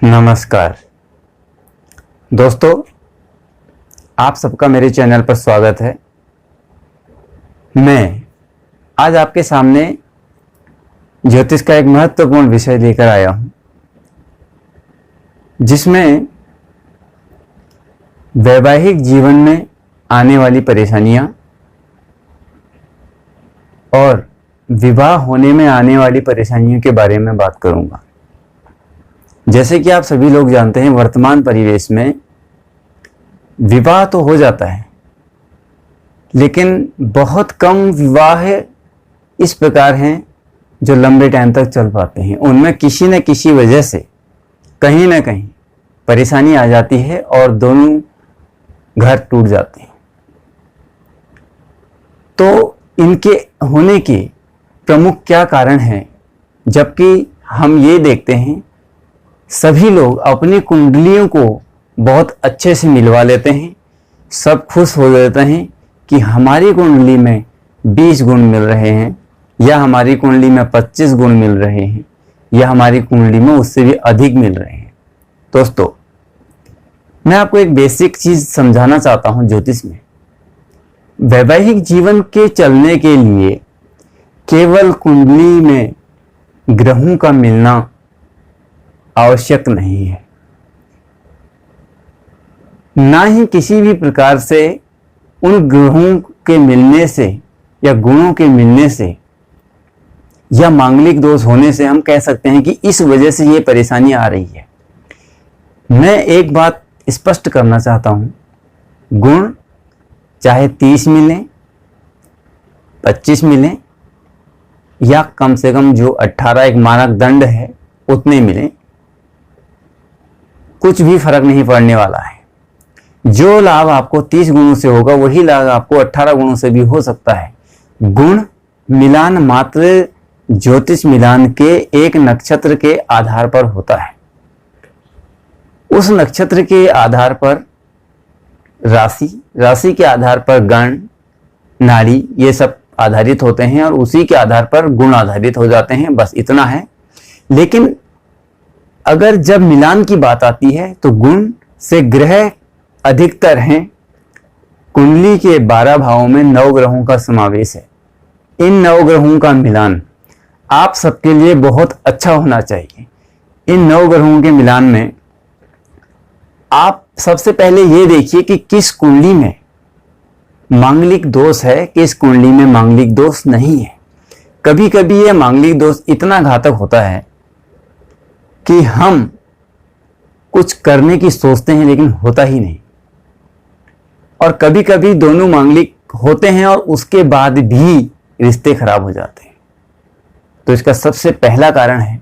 नमस्कार दोस्तों, आप सबका मेरे चैनल पर स्वागत है। मैं आज आपके सामने ज्योतिष का एक महत्वपूर्ण विषय लेकर आया हूं, जिसमें वैवाहिक जीवन में आने वाली परेशानियां और विवाह होने में आने वाली परेशानियों के बारे में बात करूंगा। जैसे कि आप सभी लोग जानते हैं, वर्तमान परिवेश में विवाह तो हो जाता है, लेकिन बहुत कम विवाह इस प्रकार हैं जो लंबे टाइम तक चल पाते हैं। उनमें किसी न किसी वजह से कहीं ना कहीं परेशानी आ जाती है और दोनों घर टूट जाते हैं। तो इनके होने के प्रमुख क्या कारण हैं, जबकि हम ये देखते हैं सभी लोग अपनी कुंडलियों को बहुत अच्छे से मिलवा लेते हैं। सब खुश हो जाते हैं कि हमारी कुंडली में 20 गुण मिल रहे हैं, या हमारी कुंडली में 25 गुण मिल रहे हैं, या हमारी कुंडली में उससे भी अधिक मिल रहे हैं। दोस्तों, मैं आपको एक बेसिक चीज समझाना चाहता हूं। ज्योतिष में वैवाहिक जीवन के चलने के लिए केवल कुंडली में ग्रहों का मिलना आवश्यक नहीं है, ना ही किसी भी प्रकार से उन ग्रहों के मिलने से या गुणों के मिलने से या मांगलिक दोष होने से हम कह सकते हैं कि इस वजह से ये परेशानी आ रही है। मैं एक बात स्पष्ट करना चाहता हूं, गुण चाहे 30 मिलें, 25 मिलें, या कम से कम जो 18 एक मानक दंड है उतने मिलें, कुछ भी फर्क नहीं पड़ने वाला है। जो लाभ आपको 30 गुणों से होगा वही लाभ आपको 18 गुणों से भी हो सकता है। गुण मिलान मात्र ज्योतिष मिलान के एक नक्षत्र के आधार पर होता है। उस नक्षत्र के आधार पर राशि के आधार पर गण, नाड़ी, ये सब आधारित होते हैं और उसी के आधार पर गुण आधारित हो जाते हैं। बस इतना है। लेकिन अगर जब मिलान की बात आती है तो गुण से ग्रह अधिकतर हैं। कुंडली के 12 भावों में 9 ग्रहों का समावेश है। इन 9 ग्रहों का मिलान आप सबके लिए बहुत अच्छा होना चाहिए। इन 9 ग्रहों के मिलान में आप सबसे पहले ये देखिए कि किस कुंडली में मांगलिक दोष है, किस कुंडली में मांगलिक दोष नहीं है। कभी कभी यह मांगलिक दोष इतना घातक होता है कि हम कुछ करने की सोचते हैं लेकिन होता ही नहीं, और कभी कभी दोनों मांगलिक होते हैं और उसके बाद भी रिश्ते खराब हो जाते हैं। तो इसका सबसे पहला कारण है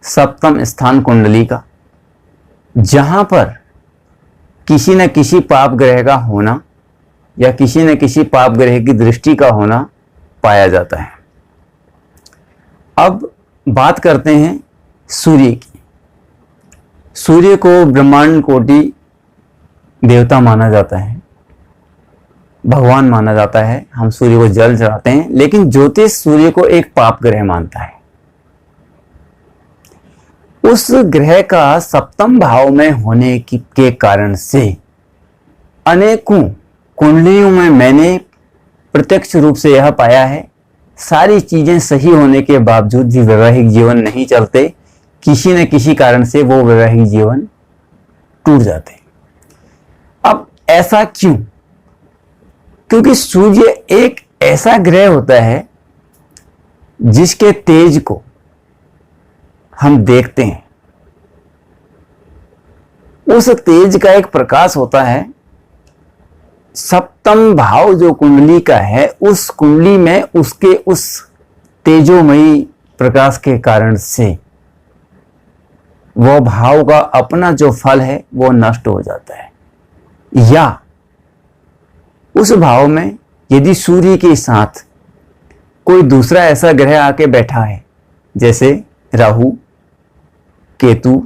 सप्तम स्थान कुंडली का, जहां पर किसी न किसी पाप ग्रह का होना या किसी न किसी पाप ग्रह की दृष्टि का होना पाया जाता है। अब बात करते हैं सूर्य की। सूर्य को ब्रह्मांड कोटि देवता माना जाता है, भगवान माना जाता है। हम सूर्य को जल चढ़ाते हैं, लेकिन ज्योतिष सूर्य को एक पाप ग्रह मानता है। उस ग्रह का सप्तम भाव में होने के कारण से अनेकों कुंडलियों में मैंने प्रत्यक्ष रूप से यह पाया है, सारी चीजें सही होने के बावजूद भी वैवाहिक जीवन नहीं चलते। किसी न किसी कारण से वो वैवाहिक जीवन टूट जाते हैं। अब ऐसा क्यों? क्योंकि सूर्य एक ऐसा ग्रह होता है जिसके तेज को हम देखते हैं। उस तेज का एक प्रकाश होता है। सप्तम भाव जो कुंडली का है, उस कुंडली में उसके उस तेजोमयी प्रकाश के कारण से वो भाव का अपना जो फल है वो नष्ट हो जाता है। या उस भाव में यदि सूर्य के साथ कोई दूसरा ऐसा ग्रह आके बैठा है, जैसे राहु, केतु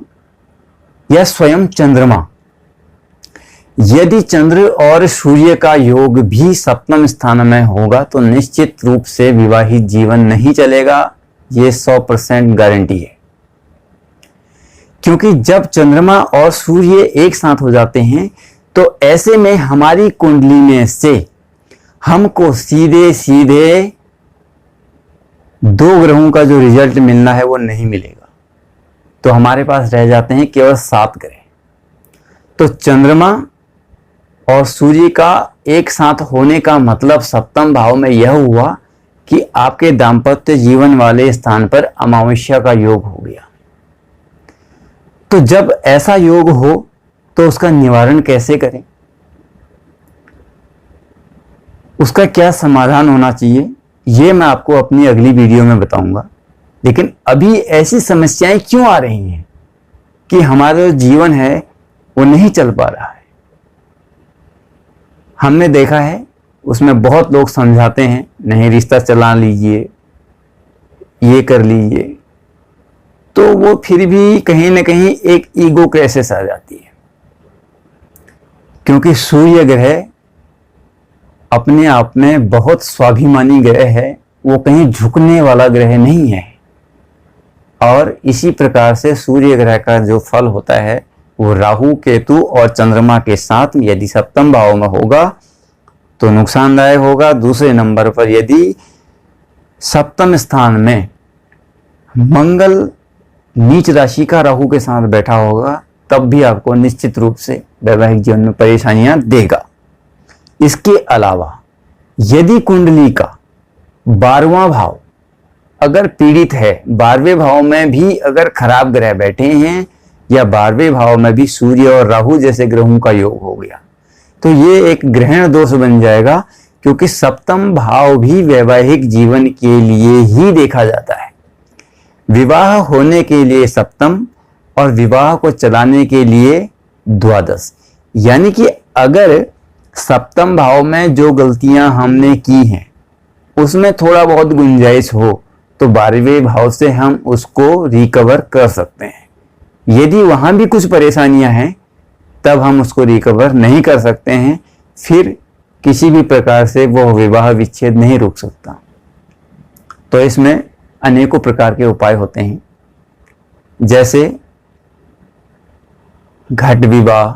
या स्वयं चंद्रमा, यदि चंद्र और सूर्य का योग भी सप्तम स्थान में होगा तो निश्चित रूप से विवाहित जीवन नहीं चलेगा। ये 100% गारंटी है। क्योंकि जब चंद्रमा और सूर्य एक साथ हो जाते हैं तो ऐसे में हमारी कुंडली में से हमको सीधे सीधे दो ग्रहों का जो रिजल्ट मिलना है वो नहीं मिलेगा, तो हमारे पास रह जाते हैं केवल 7 ग्रह। तो चंद्रमा और सूर्य का एक साथ होने का मतलब सप्तम भाव में यह हुआ कि आपके दाम्पत्य जीवन वाले स्थान पर अमावस्या का योग हो गया। तो जब ऐसा योग हो तो उसका निवारण कैसे करें, उसका क्या समाधान होना चाहिए, ये मैं आपको अपनी अगली वीडियो में बताऊंगा। लेकिन अभी ऐसी समस्याएं क्यों आ रही हैं कि हमारा जो जीवन है वो नहीं चल पा रहा है। हमने देखा है उसमें बहुत लोग समझाते हैं नहीं रिश्ता चला लीजिए, ये कर लीजिए, तो वो फिर भी कहीं ना कहीं एक ईगो क्राइसिस आ जाती है। क्योंकि सूर्य ग्रह अपने आप में बहुत स्वाभिमानी ग्रह है, वो कहीं झुकने वाला ग्रह नहीं है। और इसी प्रकार से सूर्य ग्रह का जो फल होता है वो राहु केतु और चंद्रमा के साथ यदि सप्तम भाव में होगा तो नुकसानदायक होगा। दूसरे नंबर पर यदि सप्तम स्थान में मंगल नीच राशि का राहु के साथ बैठा होगा तब भी आपको निश्चित रूप से वैवाहिक जीवन में परेशानियां देगा। इसके अलावा यदि कुंडली का 12वां भाव अगर पीड़ित है, 12वें भाव में भी अगर खराब ग्रह बैठे हैं या 12वें भाव में भी सूर्य और राहु जैसे ग्रहों का योग हो गया तो ये एक ग्रहण दोष बन जाएगा। क्योंकि सप्तम भाव भी वैवाहिक जीवन के लिए ही देखा जाता है। विवाह होने के लिए सप्तम और विवाह को चलाने के लिए द्वादश। यानी कि अगर सप्तम भाव में जो गलतियां हमने की हैं उसमें थोड़ा बहुत गुंजाइश हो तो 12वें भाव से हम उसको रिकवर कर सकते हैं। यदि वहां भी कुछ परेशानियां हैं तब हम उसको रिकवर नहीं कर सकते हैं, फिर किसी भी प्रकार से वो विवाह विच्छेद नहीं रुक सकता। तो इसमें अनेकों प्रकार के उपाय होते हैं, जैसे घट विवाह,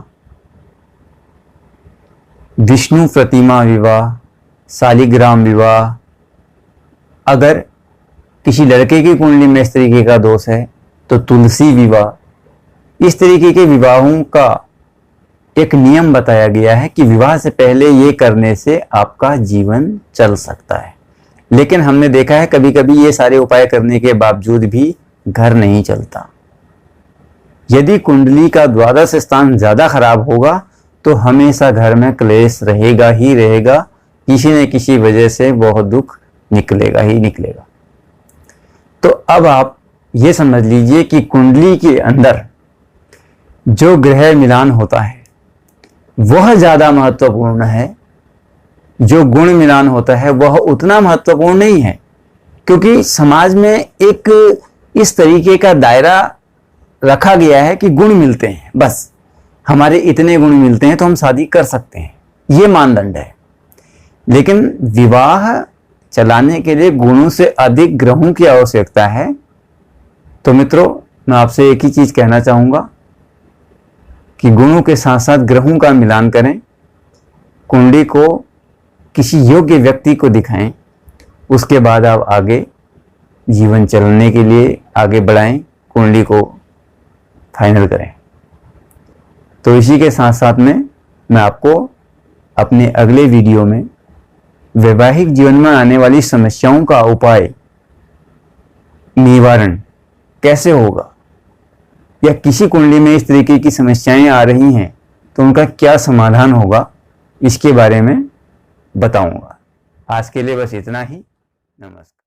विष्णु प्रतिमा विवाह, शालिग्राम विवाह। अगर किसी लड़के की कुंडली में इस तरीके का दोष है तो तुलसी विवाह। इस तरीके के विवाहों का एक नियम बताया गया है कि विवाह से पहले ये करने से आपका जीवन चल सकता है। लेकिन हमने देखा है कभी कभी ये सारे उपाय करने के बावजूद भी घर नहीं चलता। यदि कुंडली का द्वादश स्थान ज्यादा खराब होगा तो हमेशा घर में क्लेश रहेगा ही रहेगा, किसी न किसी वजह से बहुत दुख निकलेगा ही निकलेगा। तो अब आप ये समझ लीजिए कि कुंडली के अंदर जो ग्रह मिलान होता है वह ज्यादा महत्वपूर्ण है, जो गुण मिलान होता है वह उतना महत्वपूर्ण नहीं है। क्योंकि समाज में एक इस तरीके का दायरा रखा गया है कि गुण मिलते हैं, बस हमारे इतने गुण मिलते हैं तो हम शादी कर सकते हैं, ये मानदंड है। लेकिन विवाह चलाने के लिए गुणों से अधिक ग्रहों की आवश्यकता है। तो मित्रों, मैं आपसे एक ही चीज कहना चाहूंगा कि गुणों के साथ साथ ग्रहों का मिलान करें, कुंडली को किसी योग्य व्यक्ति को दिखाएं, उसके बाद आप आगे जीवन चलने के लिए आगे बढ़ाएं, कुंडली को फाइनल करें। तो इसी के साथ साथ में मैं आपको अपने अगले वीडियो में वैवाहिक जीवन में आने वाली समस्याओं का उपाय, निवारण कैसे होगा, या किसी कुंडली में इस तरीके की समस्याएं आ रही हैं तो उनका क्या समाधान होगा, इसके बारे में बताऊंगा। आज के लिए बस इतना ही। नमस्कार।